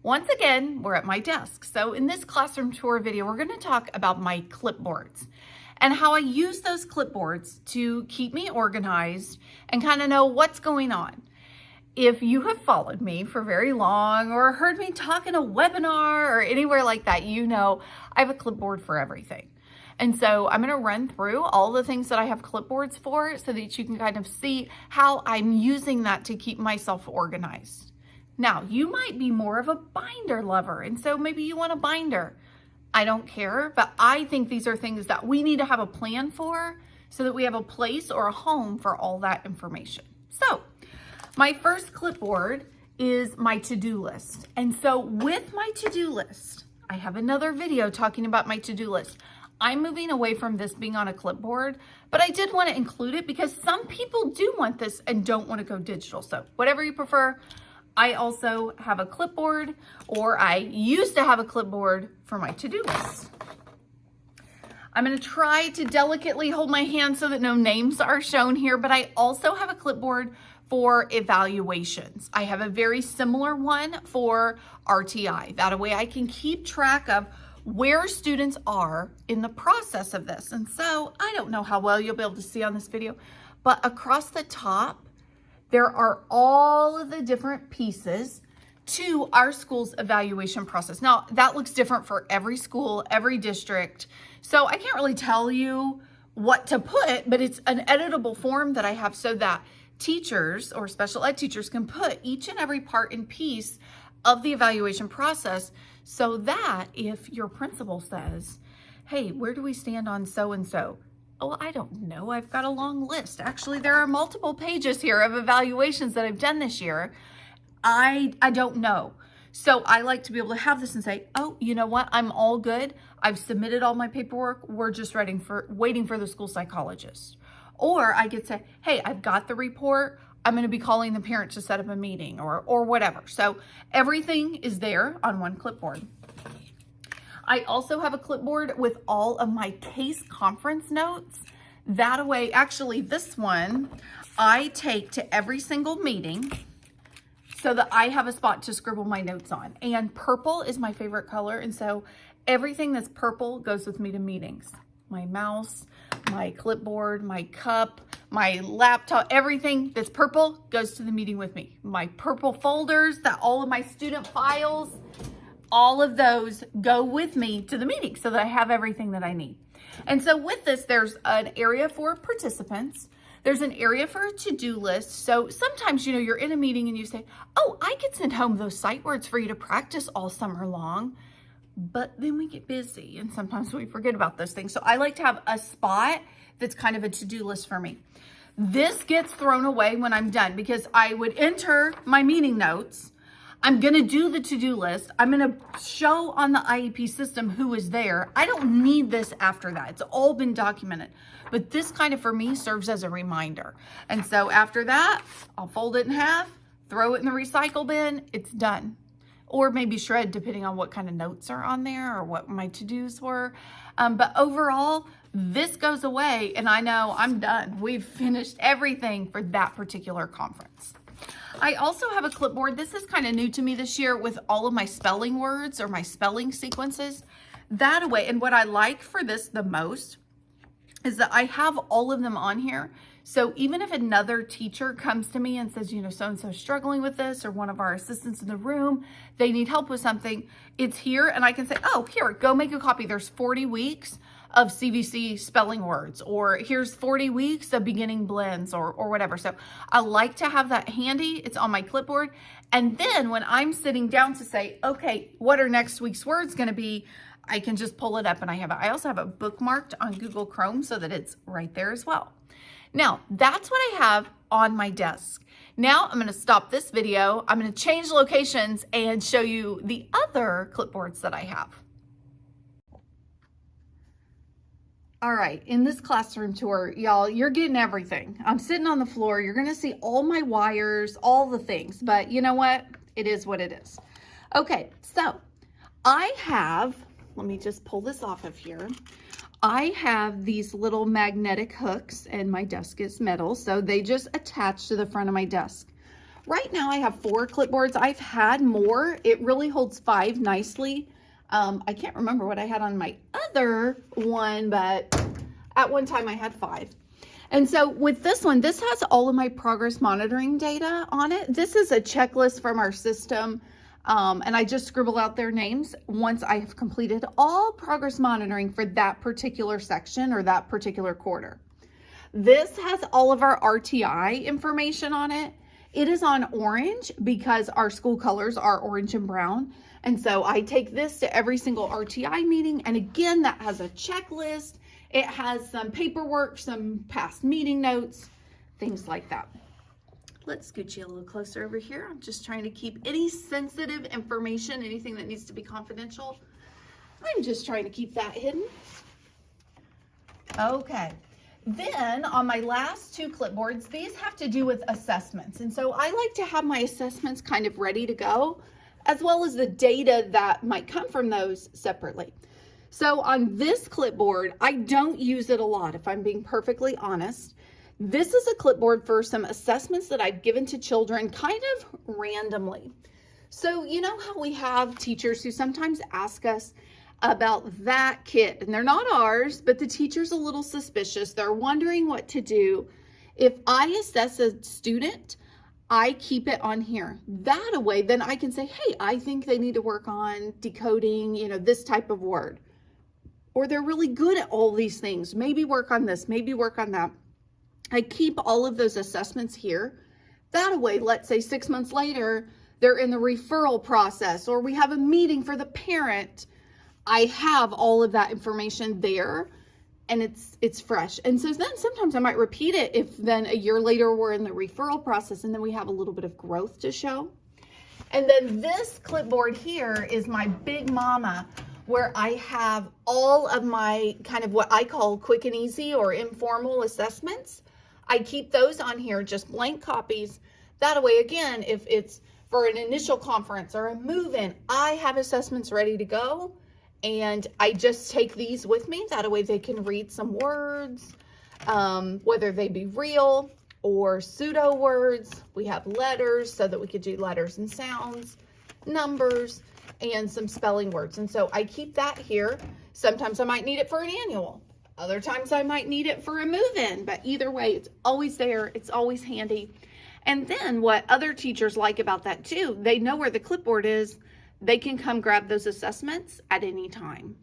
Once again, we're at my desk. So in this classroom tour video, we're going to talk about my clipboards and how I use those clipboards to keep me organized and kind of know what's going on. If you have followed me for very long or heard me talk in a webinar or anywhere like that, you know I have a clipboard for everything. And so I'm going to run through all the things that I have clipboards for so that you can kind of see how I'm using that to keep myself organized. Now, you might be more of a binder lover, and so maybe you want a binder. I don't care, but I think these are things that we need to have a plan for so that we have a place or a home for all that information. So, my first clipboard is my to-do list. And so with my to-do list, I have another video talking about my to-do list. I'm moving away from this being on a clipboard, but I did want to include it because some people do want this and don't want to go digital. So whatever you prefer, I also have a clipboard, or I used to have a clipboard for my to-do list. I'm going to try to delicately hold my hand so that no names are shown here, but I also have a clipboard for evaluations. I have a very similar one for RTI. That way I can keep track of where students are in the process of this. And so I don't know how well you'll be able to see on this video, but across the top, there are all of the different pieces to our school's evaluation process. Now, that looks different for every school, every district. So I can't really tell you what to put, but it's an editable form that I have so that teachers or special ed teachers can put each and every part and piece of the evaluation process so that if your principal says, hey, where do we stand on so-and-so? Oh, I don't know. I've got a long list. Actually, there are multiple pages here of evaluations that I've done this year. I don't know. So I like to be able to have this and say, oh, you know what? I'm all good. I've submitted all my paperwork. We're just waiting for the school psychologist. Or I could say, hey, I've got the report. I'm going to be calling the parents to set up a meeting or whatever. So everything is there on one clipboard. I also have a clipboard with all of my case conference notes. That way, actually this one, I take to every single meeting so that I have a spot to scribble my notes on. And purple is my favorite color. And so everything that's purple goes with me to meetings. My mouse, my clipboard, my cup, my laptop, everything that's purple goes to the meeting with me. My purple folders, all of my student files, all of those go with me to the meeting so that I have everything that I need. And so with this, there's an area for participants. There's an area for a to-do list. So sometimes, you're in a meeting and you say, oh, I could send home those sight words for you to practice all summer long. But then we get busy and sometimes we forget about those things. So I like to have a spot that's kind of a to-do list for me. This gets thrown away when I'm done because I would enter my meeting notes. I'm going to do the to-do list. I'm going to show on the IEP system who is there. I don't need this after that. It's all been documented. But this kind of, for me, serves as a reminder. And so after that, I'll fold it in half, throw it in the recycle bin. It's done. Or maybe shred depending on what kind of notes are on there or what my to-dos were. But overall, this goes away and I know I'm done. We've finished everything for that particular conference. I also have a clipboard. This is kind of new to me this year with all of my spelling words or my spelling sequences. That away. And what I like for this the most is that I have all of them on here. So even if another teacher comes to me and says, so-and-so is struggling with this, or one of our assistants in the room, they need help with something, it's here and I can say, oh, here, go make a copy. There's 40 weeks of CVC spelling words, or here's 40 weeks of beginning blends or whatever. So I like to have that handy. It's on my clipboard. And then when I'm sitting down to say, okay, what are next week's words going to be? I can just pull it up and I also have it bookmarked on Google Chrome so that it's right there as well. Now, that's what I have on my desk. Now I'm going to stop this video. I'm going to change locations and show you the other clipboards that I have. All right, in this classroom tour, y'all, you're getting everything. I'm sitting on the floor. You're going to see all my wires, all the things, but you know what? It is what it is. Okay, so I have, let me just pull this off of here. I have these little magnetic hooks and my desk is metal, so they just attach to the front of my desk. Right now I have 4 clipboards. I've had more. It really holds 5 nicely. I can't remember what I had on my other one, but at one time I had 5. And so with this one, this has all of my progress monitoring data on it. This is a checklist from our system. And I just scribble out their names once I have completed all progress monitoring for that particular section or that particular quarter. This has all of our RTI information on it. It is on orange because our school colors are orange and brown. And so I take this to every single RTI meeting. And again, that has a checklist. It has some paperwork, some past meeting notes, things like that. Let's scoot you a little closer over here. I'm just trying to keep any sensitive information, anything that needs to be confidential. I'm just trying to keep that hidden. Okay. Then on my last 2 clipboards, these have to do with assessments. And so I like to have my assessments kind of ready to go, as well as the data that might come from those separately. So on this clipboard, I don't use it a lot, if I'm being perfectly honest. This is a clipboard for some assessments that I've given to children kind of randomly. So you know how we have teachers who sometimes ask us about that kid, and they're not ours, but the teacher's a little suspicious. They're wondering what to do. If I assess a student, I keep it on here. That way, then I can say, hey, I think they need to work on decoding, this type of word. Or they're really good at all these things. Maybe work on this, maybe work on that. I keep all of those assessments here. That way, let's say 6 months later, they're in the referral process, or we have a meeting for the parent. I have all of that information there, and it's fresh. And so then sometimes I might repeat it if then a year later we're in the referral process and then we have a little bit of growth to show. And then this clipboard here is my big mama, where I have all of my kind of what I call quick and easy or informal assessments. I keep those on here, just blank copies. That way, again, if it's for an initial conference or a move-in, I have assessments ready to go. And I just take these with me. That way they can read some words, whether they be real or pseudo words. We have letters so that we could do letters and sounds, numbers, and some spelling words. And so I keep that here. Sometimes I might need it for an annual. Other times I might need it for a move-in. But either way, it's always there. It's always handy. And then what other teachers like about that too, they know where the clipboard is. They can come grab those assessments at any time.